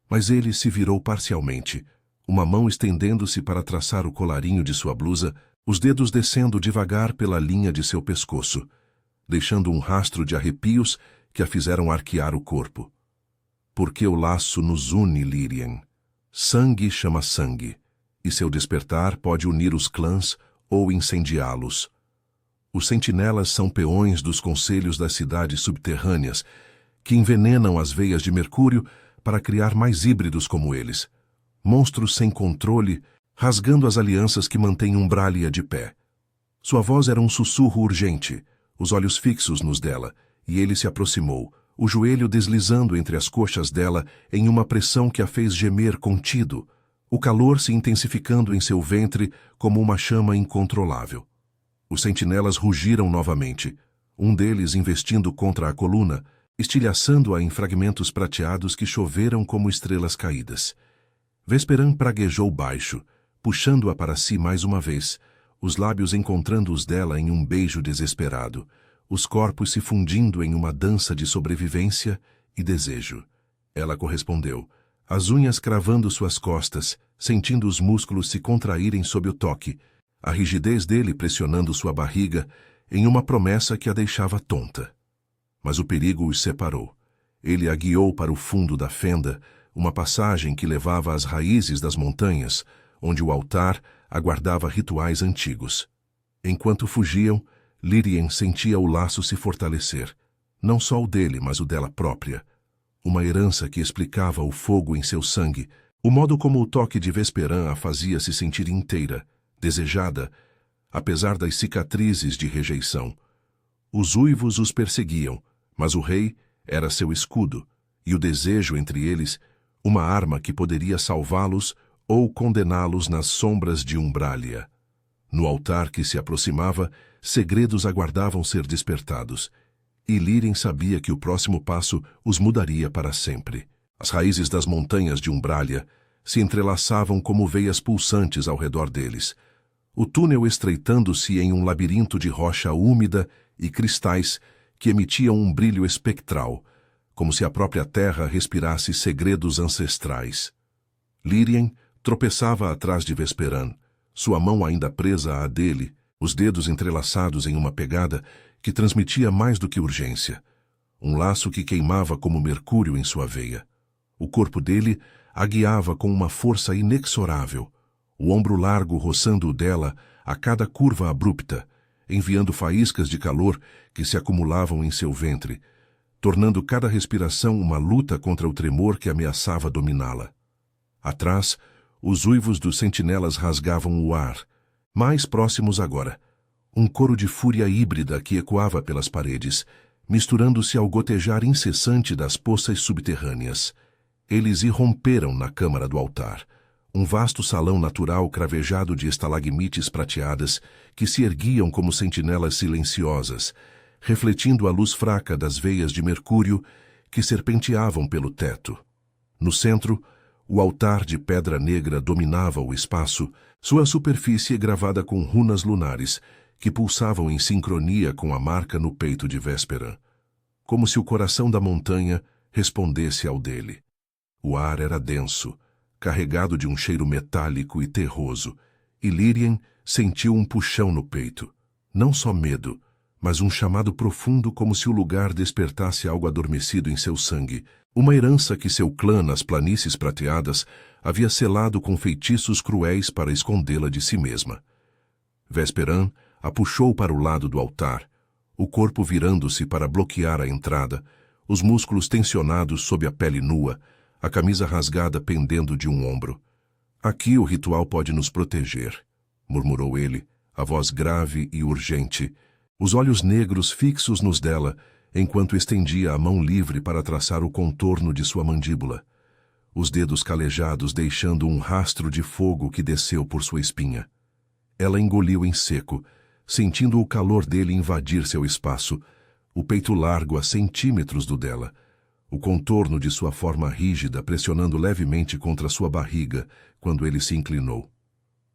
Mas ele se virou parcialmente, uma mão estendendo-se para traçar o colarinho de sua blusa, os dedos descendo devagar pela linha de seu pescoço, deixando um rastro de arrepios que a fizeram arquear o corpo. Porque o laço nos une, Lírien. Sangue chama sangue, e seu despertar pode unir os clãs ou incendiá-los. Os sentinelas são peões dos conselhos das cidades subterrâneas, que envenenam as veias de Mercúrio para criar mais híbridos como eles, monstros sem controle, rasgando as alianças que mantêm Umbralia de pé. Sua voz era um sussurro urgente, os olhos fixos nos dela, e ele se aproximou, o joelho deslizando entre as coxas dela em uma pressão que a fez gemer contido, o calor se intensificando em seu ventre como uma chama incontrolável. Os sentinelas rugiram novamente, um deles investindo contra a coluna, estilhaçando-a em fragmentos prateados que choveram como estrelas caídas. Vesperan praguejou baixo, puxando-a para si mais uma vez, os lábios encontrando os dela em um beijo desesperado, os corpos se fundindo em uma dança de sobrevivência e desejo. Ela correspondeu, as unhas cravando suas costas, sentindo os músculos se contraírem sob o toque, a rigidez dele pressionando sua barriga em uma promessa que a deixava tonta. Mas o perigo os separou. Ele a guiou para o fundo da fenda, uma passagem que levava às raízes das montanhas, onde o altar aguardava rituais antigos. Enquanto fugiam, Lírien sentia o laço se fortalecer, não só o dele, mas o dela própria. Uma herança que explicava o fogo em seu sangue, o modo como o toque de Vesperan a fazia se sentir inteira, desejada, apesar das cicatrizes de rejeição. Os uivos os perseguiam, mas o rei era seu escudo, e o desejo entre eles, uma arma que poderia salvá-los ou condená-los nas sombras de Umbralia. No altar que se aproximava, segredos aguardavam ser despertados, e Lírien sabia que o próximo passo os mudaria para sempre. As raízes das montanhas de Umbralia se entrelaçavam como veias pulsantes ao redor deles, o túnel estreitando-se em um labirinto de rocha úmida e cristais que emitiam um brilho espectral, como se a própria terra respirasse segredos ancestrais. Lírien tropeçava atrás de Vesperan, sua mão ainda presa à dele, os dedos entrelaçados em uma pegada que transmitia mais do que urgência, um laço que queimava como mercúrio em sua veia. O corpo dele a guiava com uma força inexorável, o ombro largo roçando o dela a cada curva abrupta, enviando faíscas de calor que se acumulavam em seu ventre, tornando cada respiração uma luta contra o tremor que ameaçava dominá-la. Atrás, os uivos dos sentinelas rasgavam o ar, mais próximos agora. Um coro de fúria híbrida que ecoava pelas paredes, misturando-se ao gotejar incessante das poças subterrâneas. Eles irromperam na câmara do altar, um vasto salão natural cravejado de estalagmites prateadas que se erguiam como sentinelas silenciosas, refletindo a luz fraca das veias de mercúrio que serpenteavam pelo teto. No centro, o altar de pedra negra dominava o espaço, sua superfície gravada com runas lunares, que pulsavam em sincronia com a marca no peito de Vesperan, como se o coração da montanha respondesse ao dele. O ar era denso, carregado de um cheiro metálico e terroso, e Lírien sentiu um puxão no peito. Não só medo, mas um chamado profundo como se o lugar despertasse algo adormecido em seu sangue, uma herança que seu clã nas planícies prateadas havia selado com feitiços cruéis para escondê-la de si mesma. Vesperan a puxou para o lado do altar, o corpo virando-se para bloquear a entrada, os músculos tensionados sob a pele nua, a camisa rasgada pendendo de um ombro. Aqui o ritual pode nos proteger, murmurou ele, a voz grave e urgente, os olhos negros fixos nos dela, enquanto estendia a mão livre para traçar o contorno de sua mandíbula, os dedos calejados deixando um rastro de fogo que desceu por sua espinha. Ela engoliu em seco, sentindo o calor dele invadir seu espaço, o peito largo a centímetros do dela, o contorno de sua forma rígida pressionando levemente contra sua barriga quando ele se inclinou.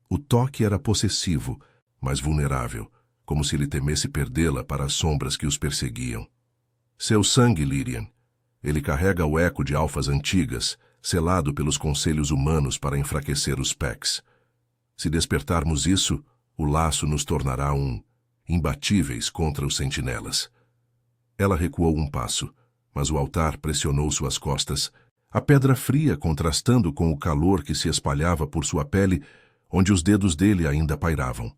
O toque era possessivo, mas vulnerável, como se ele temesse perdê-la para as sombras que os perseguiam. Seu sangue, Lírien. Ele carrega o eco de alfas antigas, selado pelos conselhos humanos para enfraquecer os Pecs. Se despertarmos isso, o laço nos tornará imbatíveis contra os sentinelas. Ela recuou um passo, mas o altar pressionou suas costas, a pedra fria contrastando com o calor que se espalhava por sua pele, onde os dedos dele ainda pairavam.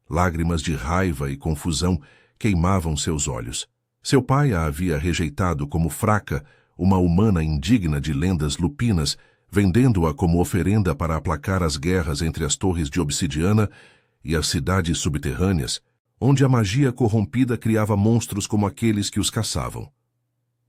Lágrimas de raiva e confusão queimavam seus olhos. Seu pai a havia rejeitado como fraca, uma humana indigna de lendas lupinas, vendendo-a como oferenda para aplacar as guerras entre as torres de obsidiana e as cidades subterrâneas, onde a magia corrompida criava monstros como aqueles que os caçavam.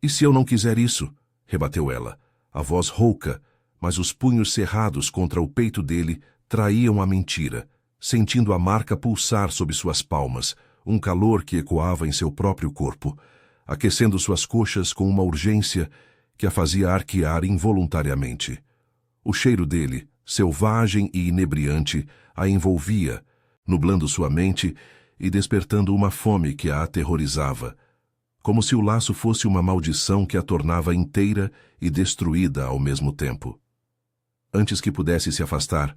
"E se eu não quiser isso?" rebateu ela, a voz rouca, mas os punhos cerrados contra o peito dele traíam a mentira, sentindo a marca pulsar sob suas palmas, um calor que ecoava em seu próprio corpo, aquecendo suas coxas com uma urgência que a fazia arquear involuntariamente. O cheiro dele, selvagem e inebriante, a envolvia, nublando sua mente e despertando uma fome que a aterrorizava, como se o laço fosse uma maldição que a tornava inteira e destruída ao mesmo tempo. Antes que pudesse se afastar,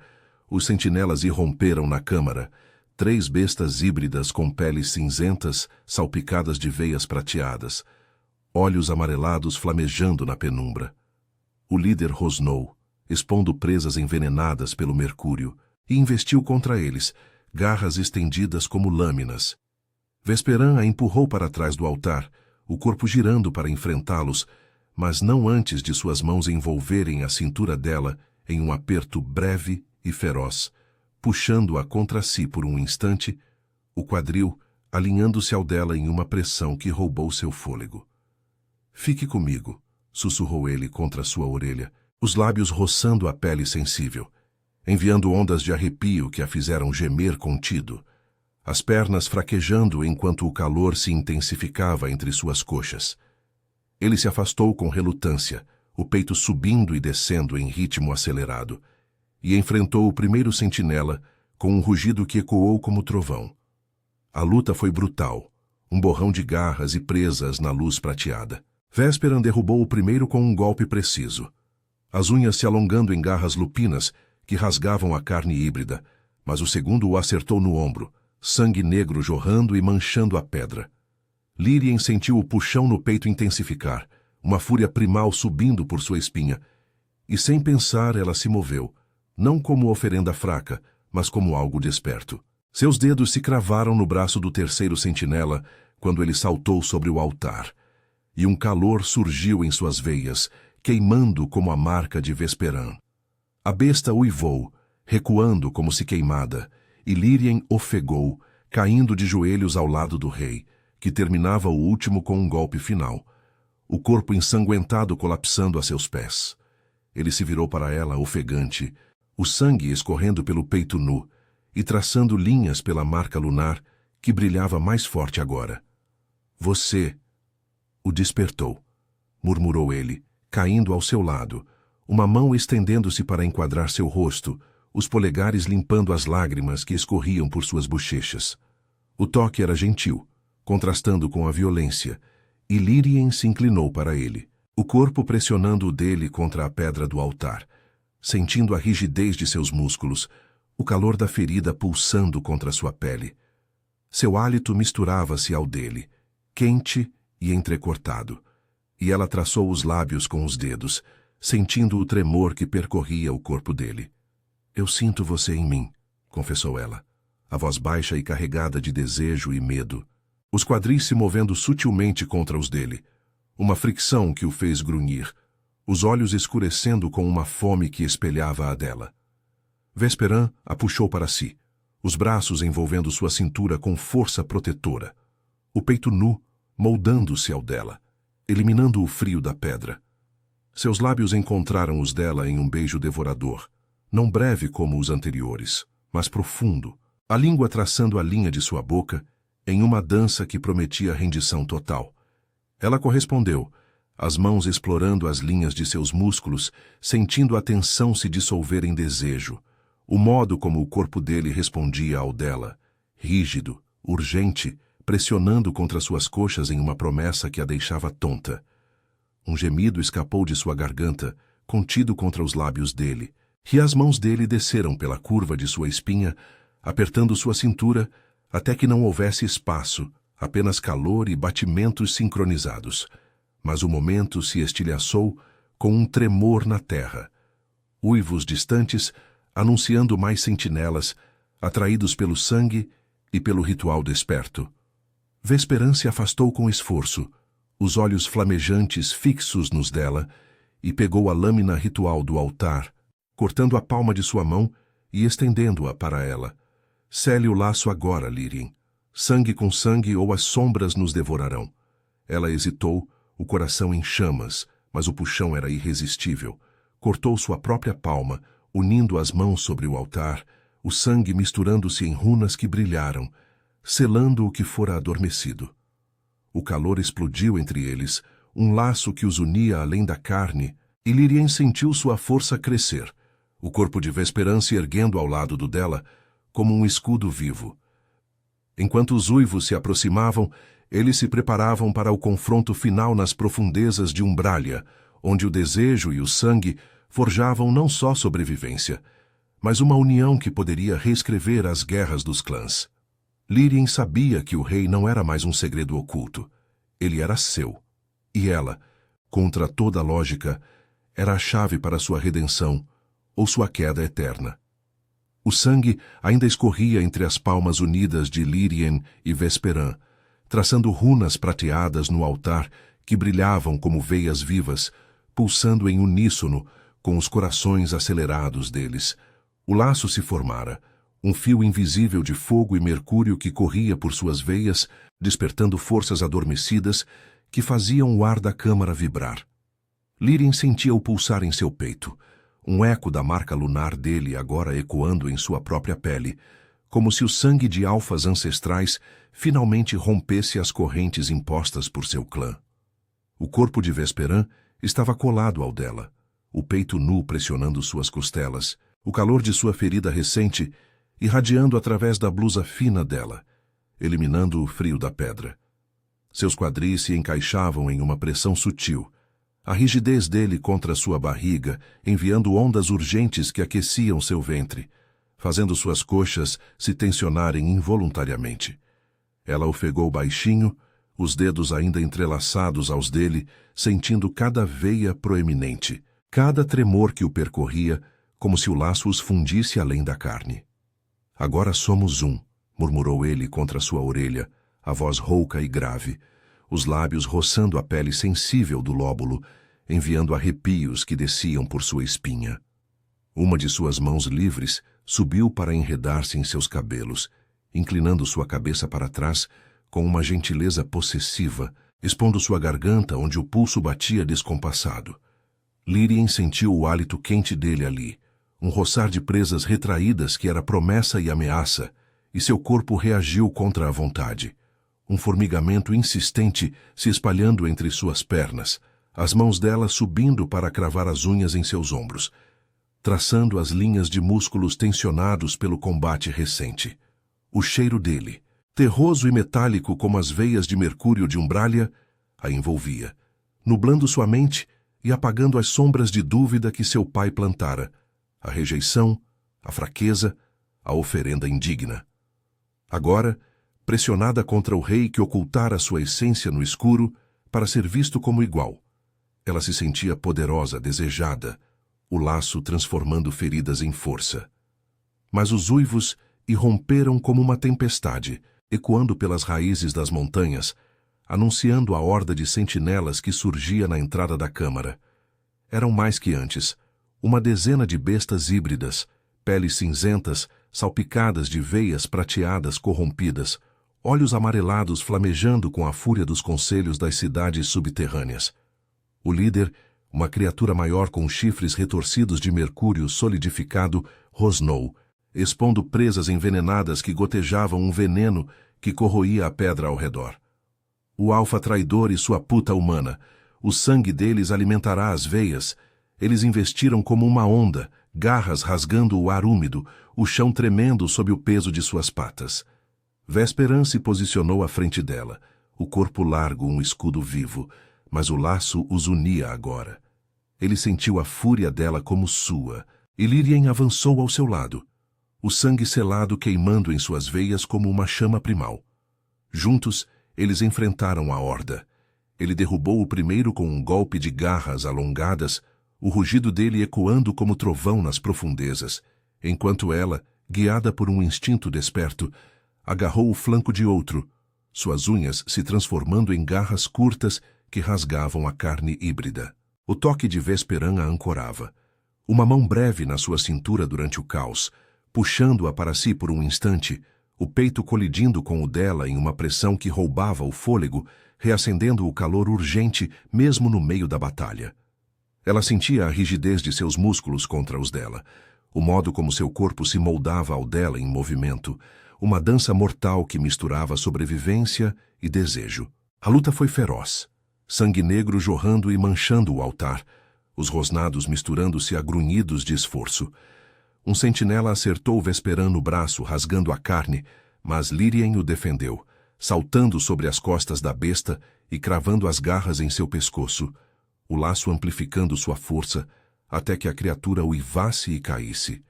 os sentinelas irromperam na câmara, 3 bestas híbridas com peles cinzentas salpicadas de veias prateadas, olhos amarelados flamejando na penumbra. O líder rosnou, expondo presas envenenadas pelo mercúrio, e investiu contra eles, garras estendidas como lâminas. Vesperan a empurrou para trás do altar, o corpo girando para enfrentá-los, mas não antes de suas mãos envolverem a cintura dela em um aperto breve e feroz, puxando-a contra si por um instante, o quadril alinhando-se ao dela em uma pressão que roubou seu fôlego. "Fique comigo", sussurrou ele contra sua orelha, os lábios roçando a pele sensível, enviando ondas de arrepio que a fizeram gemer contido, as pernas fraquejando enquanto o calor se intensificava entre suas coxas. Ele se afastou com relutância, o peito subindo e descendo em ritmo acelerado, e enfrentou o primeiro sentinela com um rugido que ecoou como trovão. A luta foi brutal, um borrão de garras e presas na luz prateada. Vesperan derrubou o primeiro com um golpe preciso, as unhas se alongando em garras lupinas que rasgavam a carne híbrida, mas o segundo o acertou no ombro, sangue negro jorrando e manchando a pedra. Lírien sentiu o puxão no peito intensificar, uma fúria primal subindo por sua espinha, e sem pensar ela se moveu, não como oferenda fraca, mas como algo desperto. Seus dedos se cravaram no braço do terceiro sentinela quando ele saltou sobre o altar, e um calor surgiu em suas veias, queimando como a marca de Vesperan. A besta uivou, recuando como se queimada, e Lírien ofegou, caindo de joelhos ao lado do rei, que terminava o último com um golpe final, o corpo ensanguentado colapsando a seus pés. Ele se virou para ela, ofegante, o sangue escorrendo pelo peito nu e traçando linhas pela marca lunar que brilhava mais forte agora. Você o despertou, murmurou ele, caindo ao seu lado, uma mão estendendo-se para enquadrar seu rosto, os polegares limpando as lágrimas que escorriam por suas bochechas. O toque era gentil, contrastando com a violência, e Lírien se inclinou para ele, o corpo pressionando o dele contra a pedra do altar, sentindo a rigidez de seus músculos, o calor da ferida pulsando contra sua pele. Seu hálito misturava-se ao dele, quente e entrecortado, e ela traçou os lábios com os dedos, sentindo o tremor que percorria o corpo dele. Eu sinto você em mim, confessou ela, a voz baixa e carregada de desejo e medo, os quadris se movendo sutilmente contra os dele, uma fricção que o fez grunhir, os olhos escurecendo com uma fome que espelhava a dela. Vesperan a puxou para si, os braços envolvendo sua cintura com força protetora, o peito nu moldando-se ao dela, eliminando o frio da pedra. Seus lábios encontraram os dela em um beijo devorador, não breve como os anteriores, mas profundo, a língua traçando a linha de sua boca em uma dança que prometia rendição total. Ela correspondeu, as mãos explorando as linhas de seus músculos, sentindo a tensão se dissolver em desejo, o modo como o corpo dele respondia ao dela, rígido, urgente, pressionando contra suas coxas em uma promessa que a deixava tonta. Um gemido escapou de sua garganta, contido contra os lábios dele, e as mãos dele desceram pela curva de sua espinha, apertando sua cintura, até que não houvesse espaço, apenas calor e batimentos sincronizados. Mas o momento se estilhaçou com um tremor na terra. Uivos distantes, anunciando mais sentinelas, atraídos pelo sangue e pelo ritual desperto. Vesperan se afastou com esforço, os olhos flamejantes fixos nos dela, e pegou a lâmina ritual do altar, cortando a palma de sua mão e estendendo-a para ela. Cele o laço agora, Lírien. Sangue com sangue ou as sombras nos devorarão. Ela hesitou, o coração em chamas, mas o puxão era irresistível. Cortou sua própria palma, unindo as mãos sobre o altar, o sangue misturando-se em runas que brilharam, selando o que fora adormecido. O calor explodiu entre eles, um laço que os unia além da carne, e Lírien sentiu sua força crescer, o corpo de Vesperan se erguendo ao lado do dela, como um escudo vivo. Enquanto os uivos se aproximavam, eles se preparavam para o confronto final nas profundezas de Umbralia, onde o desejo e o sangue forjavam não só sobrevivência, mas uma união que poderia reescrever as guerras dos clãs. Lírien sabia que o rei não era mais um segredo oculto. Ele era seu. E ela, contra toda a lógica, era a chave para sua redenção ou sua queda eterna. O sangue ainda escorria entre as palmas unidas de Lírien e Vesperan, traçando runas prateadas no altar que brilhavam como veias vivas, pulsando em uníssono com os corações acelerados deles. O laço se formara, um fio invisível de fogo e mercúrio que corria por suas veias, despertando forças adormecidas que faziam o ar da câmara vibrar. Lírien sentia o pulsar em seu peito, um eco da marca lunar dele agora ecoando em sua própria pele, como se o sangue de alfas ancestrais finalmente rompesse as correntes impostas por seu clã. O corpo de Vesperan estava colado ao dela, o peito nu pressionando suas costelas, o calor de sua ferida recente irradiando através da blusa fina dela, eliminando o frio da pedra. Seus quadris se encaixavam em uma pressão sutil, a rigidez dele contra sua barriga, enviando ondas urgentes que aqueciam seu ventre, fazendo suas coxas se tensionarem involuntariamente. Ela ofegou baixinho, os dedos ainda entrelaçados aos dele, sentindo cada veia proeminente, cada tremor que o percorria, como se o laço os fundisse além da carne. Agora somos um, murmurou ele contra sua orelha, a voz rouca e grave, os lábios roçando a pele sensível do lóbulo, enviando arrepios que desciam por sua espinha. Uma de suas mãos livres subiu para enredar-se em seus cabelos, inclinando sua cabeça para trás com uma gentileza possessiva, expondo sua garganta onde o pulso batia descompassado. Lírien sentiu o hálito quente dele ali, um roçar de presas retraídas que era promessa e ameaça, e seu corpo reagiu contra a vontade. Um formigamento insistente se espalhando entre suas pernas, as mãos dela subindo para cravar as unhas em seus ombros, traçando as linhas de músculos tensionados pelo combate recente. O cheiro dele, terroso e metálico como as veias de mercúrio de Umbralia, a envolvia, nublando sua mente e apagando as sombras de dúvida que seu pai plantara, a rejeição, a fraqueza, a oferenda indigna. Agora, pressionada contra o rei que ocultara sua essência no escuro para ser visto como igual, ela se sentia poderosa, desejada, o laço transformando feridas em força. Mas os uivos irromperam como uma tempestade, ecoando pelas raízes das montanhas, anunciando a horda de sentinelas que surgia na entrada da câmara. Eram mais que antes, uma dezena de bestas híbridas, peles cinzentas, salpicadas de veias prateadas corrompidas, olhos amarelados flamejando com a fúria dos conselhos das cidades subterrâneas. O líder, uma criatura maior com chifres retorcidos de mercúrio solidificado, rosnou, expondo presas envenenadas que gotejavam um veneno que corroía a pedra ao redor. O alfa traidor e sua puta humana, o sangue deles alimentará as veias. Eles investiram como uma onda, garras rasgando o ar úmido, o chão tremendo sob o peso de suas patas. Vesperan se posicionou à frente dela, o corpo largo, um escudo vivo, mas o laço os unia agora. Ele sentiu a fúria dela como sua, e Lírien avançou ao seu lado, o sangue selado queimando em suas veias como uma chama primal. Juntos, eles enfrentaram a horda. Ele derrubou o primeiro com um golpe de garras alongadas, o rugido dele ecoando como trovão nas profundezas, enquanto ela, guiada por um instinto desperto, agarrou o flanco de outro, suas unhas se transformando em garras curtas que rasgavam a carne híbrida. O toque de Vesperan a ancorava. Uma mão breve na sua cintura durante o caos, puxando-a para si por um instante, o peito colidindo com o dela em uma pressão que roubava o fôlego, reacendendo o calor urgente mesmo no meio da batalha. Ela sentia a rigidez de seus músculos contra os dela, o modo como seu corpo se moldava ao dela em movimento, uma dança mortal que misturava sobrevivência e desejo. A luta foi feroz, sangue negro jorrando e manchando o altar, os rosnados misturando-se a grunhidos de esforço. Um sentinela acertou Vesperan no braço, rasgando a carne, mas Lírien o defendeu, saltando sobre as costas da besta e cravando as garras em seu pescoço, o laço amplificando sua força, até que a criatura uivasse e caísse.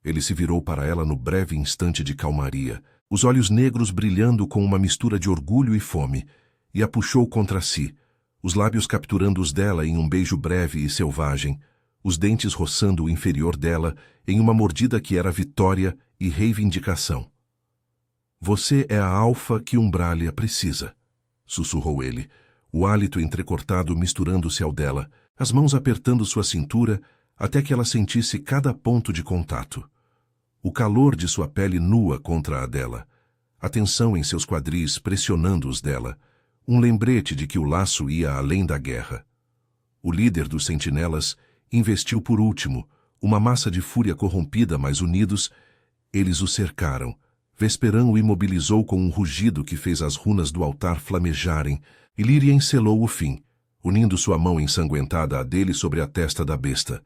Ele se virou para ela no breve instante de calmaria, os olhos negros brilhando com uma mistura de orgulho e fome, e a puxou contra si, os lábios capturando os dela em um beijo breve e selvagem, os dentes roçando o inferior dela em uma mordida que era vitória e reivindicação. "Você é a alfa que Umbralia precisa", sussurrou ele, o hálito entrecortado misturando-se ao dela, as mãos apertando sua cintura até que ela sentisse cada ponto de contato. O calor de sua pele nua contra a dela, a tensão em seus quadris pressionando os dela, um lembrete de que o laço ia além da guerra. O líder dos sentinelas investiu por último, uma massa de fúria corrompida, mas unidos, eles o cercaram. Vesperan o imobilizou com um rugido que fez as runas do altar flamejarem, e Lírien selou o fim, unindo sua mão ensanguentada à dele sobre a testa da besta.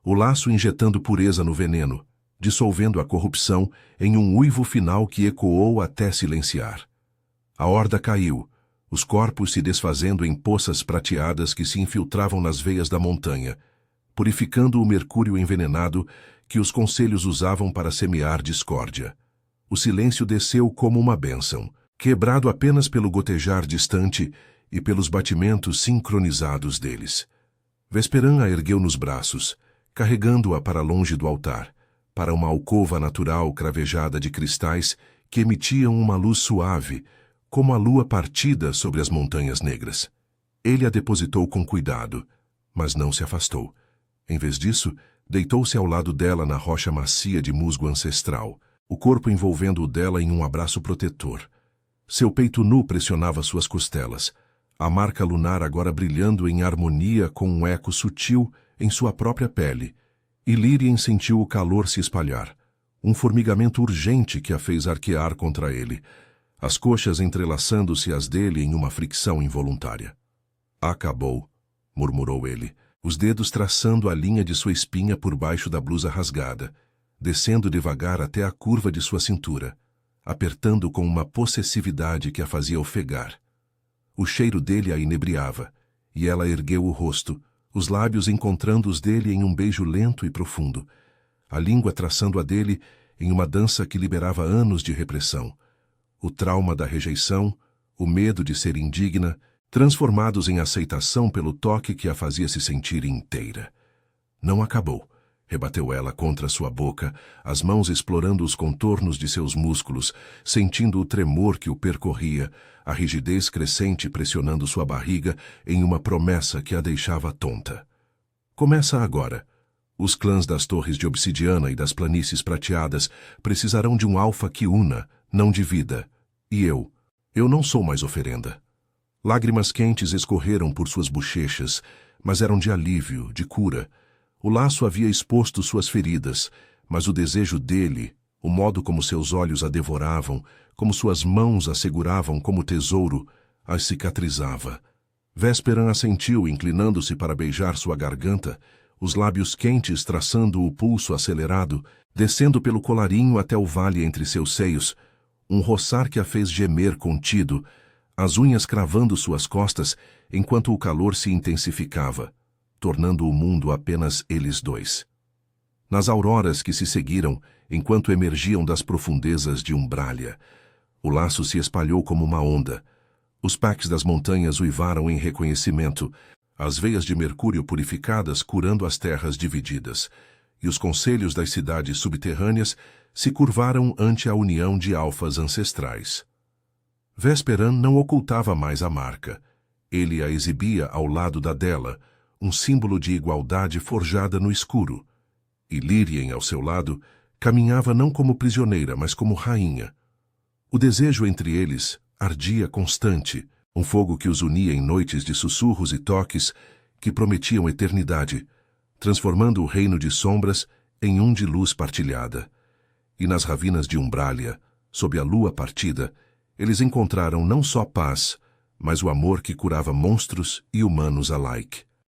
O laço injetando pureza no veneno, dissolvendo a corrupção em um uivo final que ecoou até silenciar. A horda caiu, os corpos se desfazendo em poças prateadas que se infiltravam nas veias da montanha, purificando o mercúrio envenenado que os conselhos usavam para semear discórdia. O silêncio desceu como uma bênção, quebrado apenas pelo gotejar distante e pelos batimentos sincronizados deles. Vesperan a ergueu nos braços, carregando-a para longe do altar, para uma alcova natural cravejada de cristais que emitiam uma luz suave, como a lua partida sobre as montanhas negras. Ele a depositou com cuidado, mas não se afastou. Em vez disso, deitou-se ao lado dela na rocha macia de musgo ancestral, o corpo envolvendo o dela em um abraço protetor. Seu peito nu pressionava suas costelas, a marca lunar agora brilhando em harmonia com um eco sutil em sua própria pele, e Lírien sentiu o calor se espalhar, um formigamento urgente que a fez arquear contra ele, as coxas entrelaçando-se às dele em uma fricção involuntária. Acabou, murmurou ele, os dedos traçando a linha de sua espinha por baixo da blusa rasgada, descendo devagar até a curva de sua cintura, apertando com uma possessividade que a fazia ofegar. O cheiro dele a inebriava, e ela ergueu o rosto, os lábios encontrando os dele em um beijo lento e profundo, a língua traçando a dele em uma dança que liberava anos de repressão, o trauma da rejeição, o medo de ser indigna, transformados em aceitação pelo toque que a fazia se sentir inteira. Não acabou, rebateu ela contra sua boca, as mãos explorando os contornos de seus músculos, sentindo o tremor que o percorria, a rigidez crescente pressionando sua barriga em uma promessa que a deixava tonta. Começa agora. Os clãs das torres de obsidiana e das planícies prateadas precisarão de um alfa que una, não divida. E eu não sou mais oferenda. Lágrimas quentes escorreram por suas bochechas, mas eram de alívio, de cura. O laço havia exposto suas feridas, mas o desejo dele, o modo como seus olhos a devoravam, como suas mãos a seguravam como tesouro, as cicatrizava. Vesperan assentiu, inclinando-se para beijar sua garganta, os lábios quentes traçando o pulso acelerado, descendo pelo colarinho até o vale entre seus seios, um roçar que a fez gemer contido, as unhas cravando suas costas enquanto o calor se intensificava, tornando o mundo apenas eles dois. Nas auroras que se seguiram, enquanto emergiam das profundezas de Umbralia, o laço se espalhou como uma onda. Os paques das montanhas uivaram em reconhecimento, as veias de mercúrio purificadas curando as terras divididas, e os conselhos das cidades subterrâneas se curvaram ante a união de alfas ancestrais. Vesperan não ocultava mais a marca. Ele a exibia ao lado da dela, um símbolo de igualdade forjada no escuro. E Lírien, ao seu lado, caminhava não como prisioneira, mas como rainha. O desejo entre eles ardia constante, um fogo que os unia em noites de sussurros e toques que prometiam eternidade, transformando o reino de sombras em um de luz partilhada. E nas ravinas de Umbralia, sob a lua partida, eles encontraram não só paz, mas o amor que curava monstros e humanos alike.